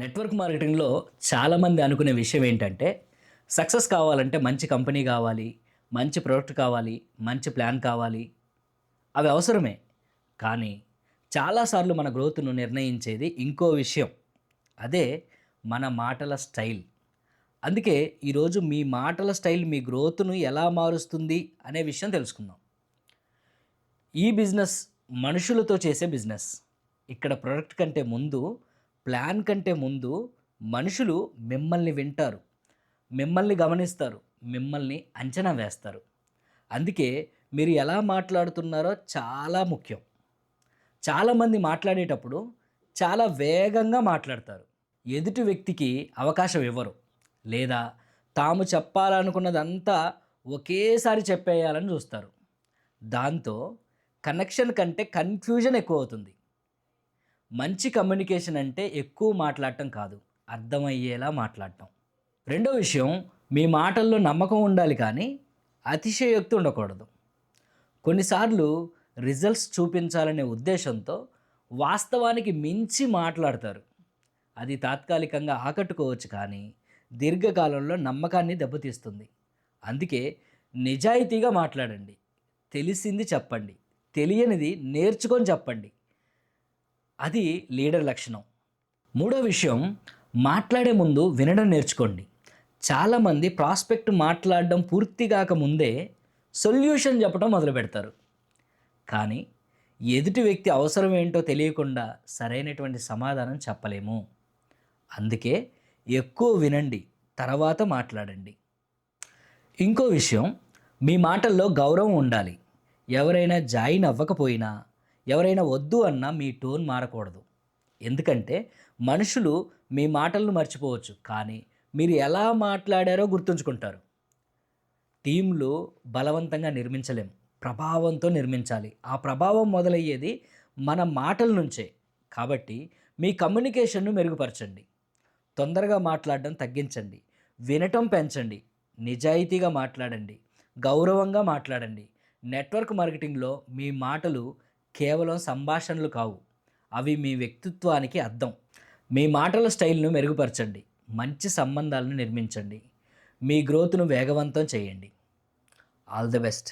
Network మార్కెటింగ్లో చాలామంది అనుకునే విషయం ఏంటంటే సక్సెస్ కావాలంటే మంచి కంపెనీ కావాలి, మంచి ప్రోడక్ట్ కావాలి, మంచి ప్లాన్ కావాలి. అవి అవసరమే. కానీ చాలాసార్లు మన గ్రోత్‌ను నిర్ణయించేది ఇంకో విషయం. అదే మన మాటల స్టైల్. అందుకే ఈరోజు మీ మాటల స్టైల్ మీ గ్రోత్‌ను ఎలా మారుస్తుంది అనే విషయం తెలుసుకుందాం. ఈ బిజినెస్ మనుషులతో చేసే బిజినెస్. ఇక్కడ ప్రొడక్ట్ కంటే ముందు, ప్లాన్ కంటే ముందు మనుషులు మిమ్మల్ని వింటారు, మిమ్మల్ని గమనిస్తారు, మిమ్మల్ని అంచనా వేస్తారు. అందుకే మీరు ఎలా మాట్లాడుతున్నారో చాలా ముఖ్యం. చాలామంది మాట్లాడేటప్పుడు చాలా వేగంగా మాట్లాడతారు. ఎదుటి వ్యక్తికి అవకాశం ఇవ్వరు. లేదా తాము చెప్పాలనుకున్నదంతా ఒకేసారి చెప్పేయాలని చూస్తారు. దాంతో కనెక్షన్ కంటే కన్‌ఫ్యూజన్ ఎక్కువవుతుంది. మంచి కమ్యూనికేషన్ అంటే ఎక్కువ మాట్లాడటం కాదు, అర్థమయ్యేలా మాట్లాడటం. రెండో విషయం, మీ మాటల్లో నమ్మకం ఉండాలి కానీ అతిశయోక్తి ఉండకూడదు. కొన్నిసార్లు రిజల్ట్స్ చూపించాలనే ఉద్దేశంతో వాస్తవానికి మించి మాట్లాడతారు. అది తాత్కాలికంగా ఆకట్టుకోవచ్చు కానీ దీర్ఘకాలంలో నమ్మకాన్ని దెబ్బతీస్తుంది. అందుకే నిజాయితీగా మాట్లాడండి. తెలిసింది చెప్పండి, తెలియనిది నేర్చుకొని చెప్పండి. అది లీడర్ లక్షణం. మూడో విషయం, మాట్లాడే ముందు వినడం నేర్చుకోండి. చాలామంది ప్రాస్పెక్ట్ మాట్లాడడం పూర్తి కాకముందే సొల్యూషన్ చెప్పడం మొదలు పెడతారు. కానీ ఎదుటి వ్యక్తి అవసరం ఏంటో తెలియకుండా సరైనటువంటి సమాధానం చెప్పలేము. అందుకే ఎక్కువ వినండి, తర్వాత మాట్లాడండి. ఇంకో విషయం, మీ మాటల్లో గౌరవం ఉండాలి. ఎవరైనా జాయిన్ అవ్వకపోయినా, ఎవరైనా వద్దు అన్నా మీ టోన్ మారకూడదు. ఎందుకంటే మనుషులు మీ మాటలను మర్చిపోవచ్చు, కానీ మీరు ఎలా మాట్లాడారో గుర్తుంచుకుంటారు. టీంలు బలవంతంగా నిర్మించలేం, ప్రభావంతో నిర్మించాలి. ఆ ప్రభావం మొదలయ్యేది మన మాటల నుంచే. కాబట్టి మీ కమ్యూనికేషన్ను మెరుగుపరచండి. తొందరగా మాట్లాడడం తగ్గించండి, వినటం పెంచండి, నిజాయితీగా మాట్లాడండి, గౌరవంగా మాట్లాడండి. నెట్వర్క్ మార్కెటింగ్లో మీ మాటలు కేవలం సంభాషణలు కావు, అవి మీ వ్యక్తిత్వానికి అద్దం. మీ మాటల స్టైల్ను మెరుగుపరచండి, మంచి సంబంధాలను నిర్మించండి, మీ గ్రోత్ను వేగవంతం చేయండి. All the best.